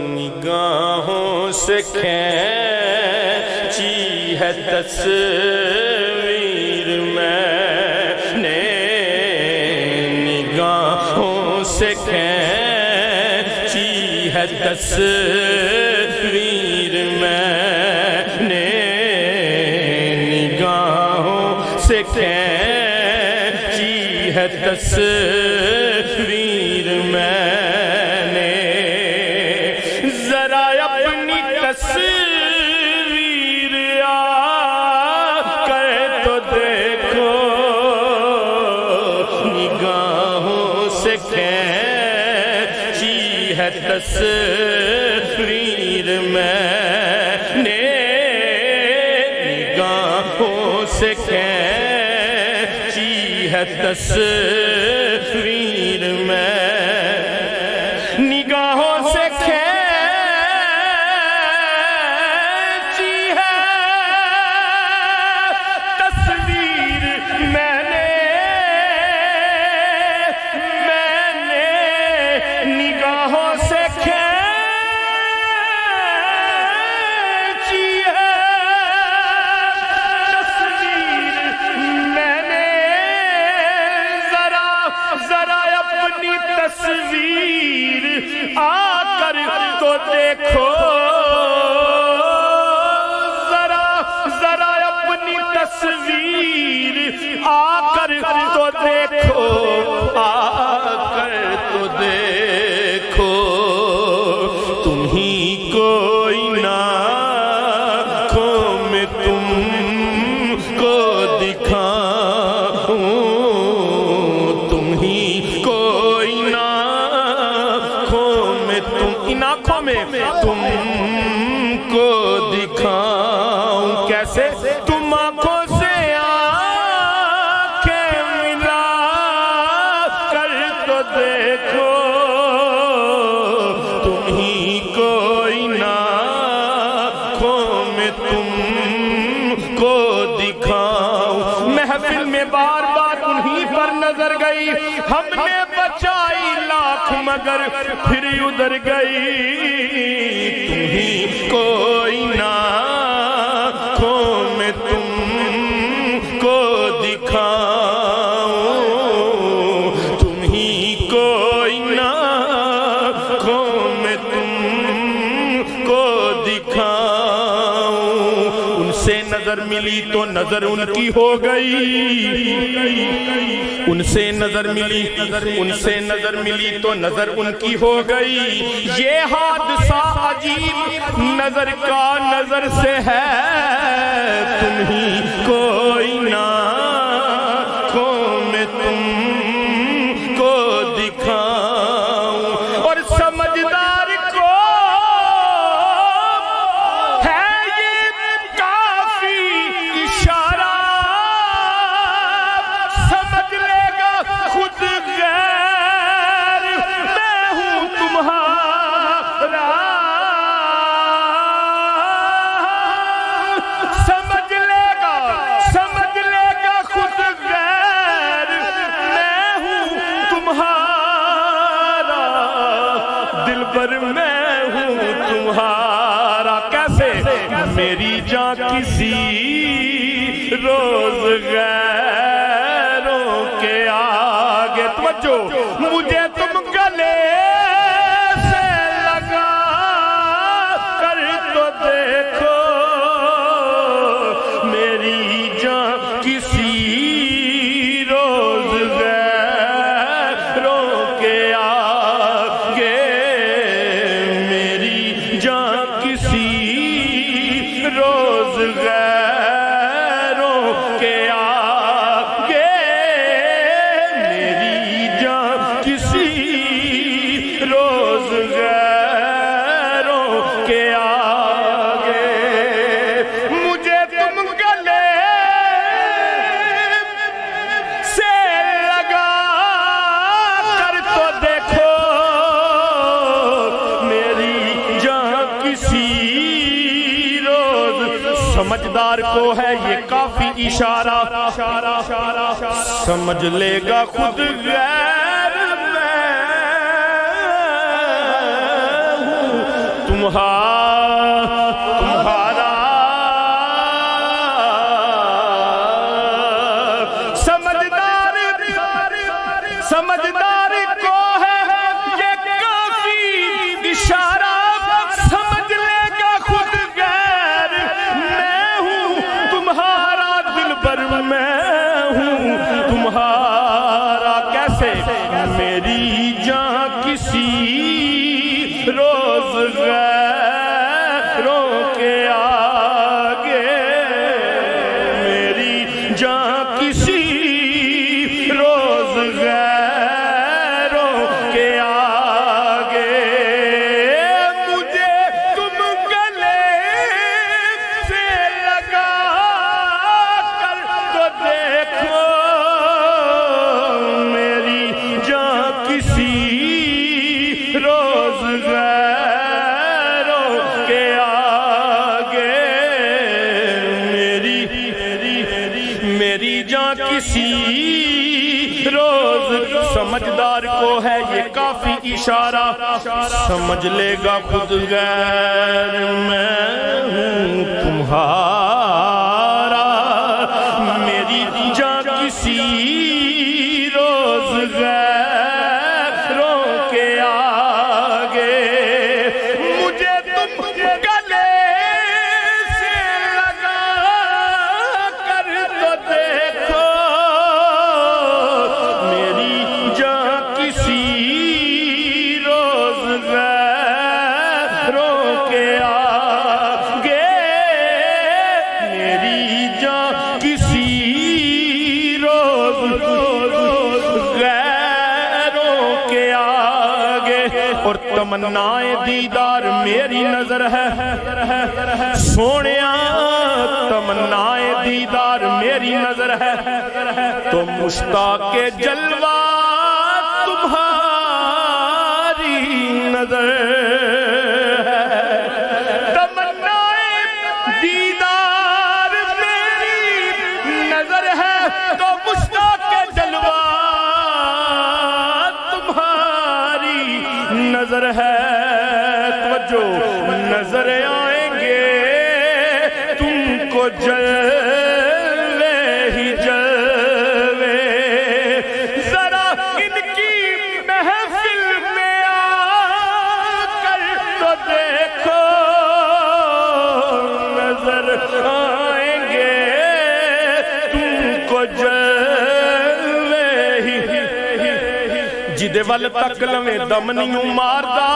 نگاہوں سے کھینچی ہے تصویر میں نے، نگاہوں سے کھینچی ہے تصویر میں نے، نگاہوں سے کھینچی ہے تصویر میں نے، ذرا اپنی تصویر آ کر تو دیکھو، نگاہوں سے کھینچی ہے تصویر میں نے، نگاہوں سے کھینچی ہے تصویر میں، نگاہوں سے کھینچی ہے تصویر میں نے، نگاہوں سے کھینچی ہے تصویر میں نے، ذرا اپنی تصویر آ کر تو دیکھو، ذرا اپنی تصویر آ کر تو دیکھو، آ کر تو دیکھو، تم ہی کوئی آنکھوں میں تم کو دکھاؤں، تم ہی کوئی آنکھوں میں تم، ان آنکھوں میں تم کو دکھاؤں، کیسے؟ تم آنکھوں سے آنکھیں ملا کر تو دیکھو، تم ہی کوئی آنکھوں میں تم کو دکھاؤں، محفل میں بار بار انہی پر نظر گئی، ہم نے بچائی لاکھ مگر پھر ادھر گئی، تم ہی کوئی آنکھوں میں تم کو دکھاؤں، تم ہی کوئی آنکھوں میں تم کو دکھاؤں، ان سے نظر ملی تو نظر ان کی ہو گئی، ان سے نظر ملی، ان سے نظر ملی تو نظر ان کی ہو گئی، یہ حادثہ عجیب نظر کا نظر سے ہے، تم ہی کوئی آنکھوں میں تم کو دکھاؤں، اور سمجھدار کو ہے یہ کافی اشارہ، سمجھ لے گا خود غیر میں ہوں تمہارا، سمجھ لے گا خود غیر میں ہوں تمہارا، دل بھر میں ہوں تمہارا، کیسے؟ میری جاں کسی روز غیروں کے آگے، توجہ، مجھے تم گلے سے لگا کر تو دیکھو، میری جاں کسی روز غیروں کے آگے، میری جاں کسی روز غیروں کے آگے، میری جاں کسی روز غیروں کے آگے، مجھے تم گلے سے لگا کر تو دیکھو، میری جاں کسی روز، سمجھدار کو ہے یہ کافی اشارہ، سمجھ لے گا خود غیر میں تمہارا سمجھدار کو ہے یہ کافی اشارہ، سمجھ لے گا خود غیر میں ہوں تمہارا دلبر، میں ہوں تمہارا۔ کیسے؟ میری جان کسی روز غیروں کے آگے، میری جان کسی روز غیروں کے آگے، مجھے تم گلے سے لگا کر تو دیکھو، میری جان کسی روز غیروں کے آگے، میری جان کسی روز۔ سمجھدار کو ہے یہ کافی اشارہ، سمجھ لے گا خود غیر میں ہوں تمہارا، میری جان کسی روز غیروں کے آگے، مجھے تم گلے سے لگا کر تو دیکھو، میری جان کسی روز غیروں کے آگے، میری جان کسی روز غیروں کے آگے۔ اور تمنائے دیدار میری نظر ہے سونیا، تمنائے دیدار میری نظر ہے، تو مشتاق جلوہ تمہاری نظر ہے۔ تمنائے دیدار میری نظر ہے، تو مشتاق جلوہ تمہاری نظر ہے۔ توجہ، نظر آئیں گے تم کو جلوے ہی جلوے، ذرا ان کی محفل میں آ کر تو دیکھو، نظر آئیں گے تم کو جلوے ہی جدے ول تک لویں دم نہیں ماردا،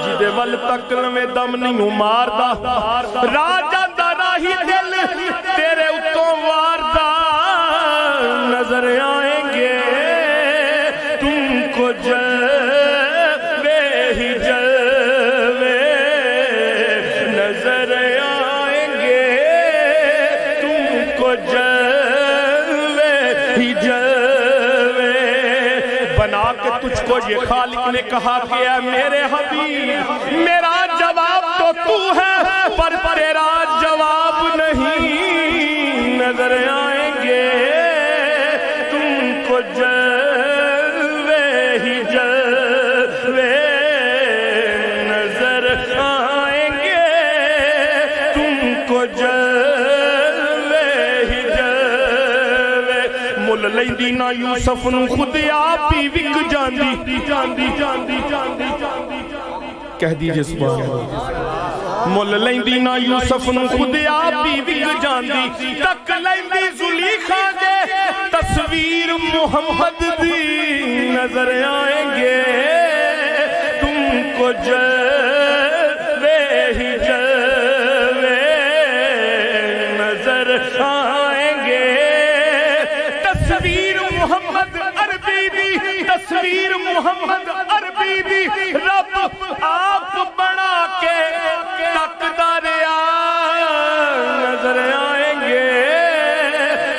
جدے ول تک لویں دم نہیں ماردا، راہ جاندا راہی دل تیرے اتوں واردا، نظر آئیں گے تم کو جلوے ہی جلوے، نظر آئیں گے تم کو جلوے ہی جلوے۔ بنا کے تجھ کو یہ خالق نے کہا کہ اے میرے حبیب، میرا جواب تو تو ہے پر تیرا جواب نہیں، نظر آئیں گے تم کو جلوے ہی جلوے، نظر آئیں گے تم کو جلوے ہی جلوے۔ مل لیندی نا یوسف نو خود آپ ہی وک جاندی، کہہ دیجئے سبحان اللہ۔ مل لیندی نا یوسف نو خود آپ ہی وک جاندی، تک لیندی زلیخا دے تصویر محمد دی، نظر آئیں گے تم کو جلوے ہی جلوے، نظر آئیں گے تصویر محمد عربی دی، تصویر محمد عربی دی، رب آپ بنا کے تقدا ریا، نظر آئیں گے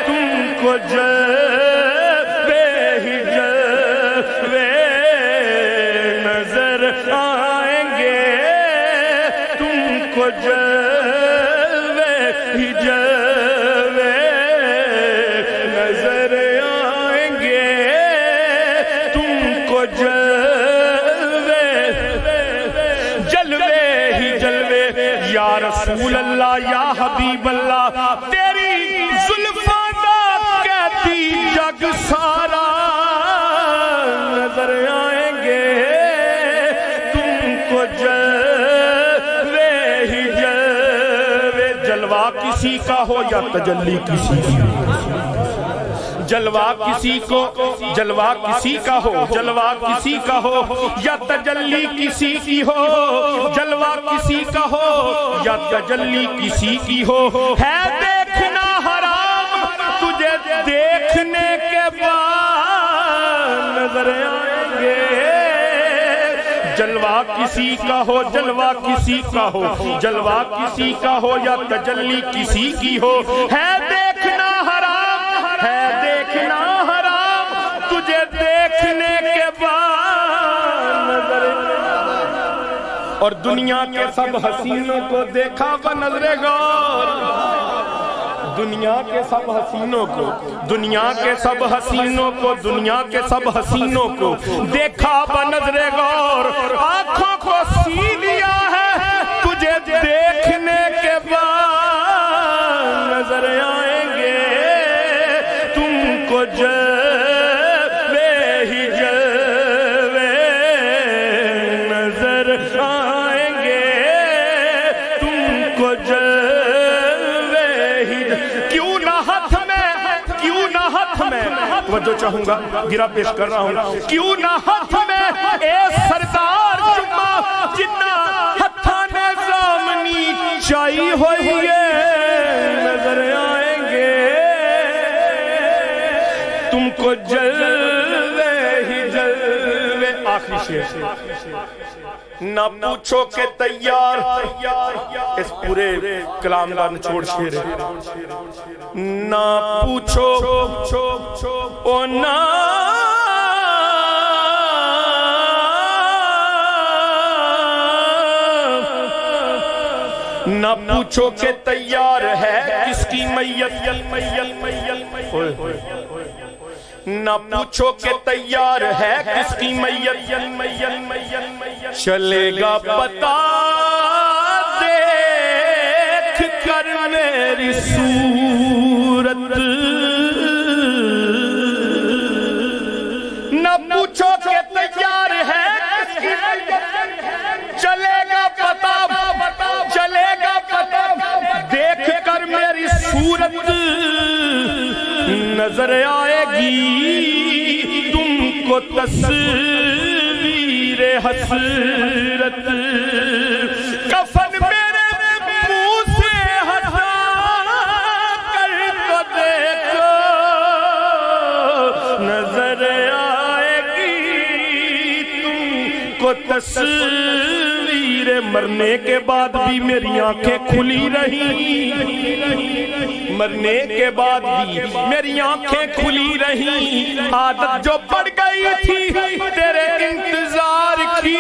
تم کو جلوے ہی جلوے، نظر آئیں گے تم کو جلوے یا رسول اللہ یا حبیب اللہ تیری زلفاں دا کہتی جگ سارا نظر آئیں گے تم کو جلوے ہی جلوے جلوہ کسی کا ہو یا تجلی کسی کی جلوہ کسی کو جلوہ کسی کا ہو جلوہ کسی کا ہو یا تجلی کسی کی ہو جلوہ کسی کا ہو یا تجلی کسی کی ہو ہے دیکھنا حرام تجھے دیکھنے کے بعد نظر آئیں گے جلوہ کسی کا ہو جلوہ کسی کا ہو جلوہ کسی کا ہو یا تجلی کسی کی ہو ہے دیکھنا حرام ہے دیکھنا حرام تجھے دیکھنے کے بعد نظر اور دنیا کے سب حسینوں کو دیکھا بنظر غور دنیا کے سب حسینوں کو دنیا کے سب حسینوں کو دنیا کے سب حسینوں کو دیکھا بنظر غور آنکھوں کو سی لیا ہے تجھے دیکھنے کے بعد نظر آئیں گے تم کو جلوے ہی جلوے نظر آئیں گے تم کو جلوے ہی کیوں نہ ہاتھ میں توجہ چاہوں گا گرا پیش کر رہا ہوں کیوں نہ ہاتھ میں اے سردار جمعہ جنہ ہتھا نے زامنی چاہی ہوئی نظر آئیں گے تم کو جلوے ہی جلوے آخری شعر نہ پوچھو کہ تیار اس پورے کلام کا نچوڑ شعر ہے نہ پوچھو او نہ نہ پوچھو کہ تیار ہے کس کی میت نہ پوچھو کہ تیار ہے کس کی میت چلے گا پتا دیکھ کر میری صورت نہ پوچھو کہ تیار ہے کس کی میت چلے گا پتا چلے گا پتا دیکھ کر میری صورت نظر آئے گی تم کو تصویر حسرت کفن میرے منہ سے ہٹا کر تو دیکھو نظر آئے گی تم کو تصویر مرنے کے بعد بھی میری آنکھیں کھلی رہی مرنے کے بعد بھی میری آنکھیں کھلی رہی عادت جو پڑ گئی تھی تیرے انتظار کی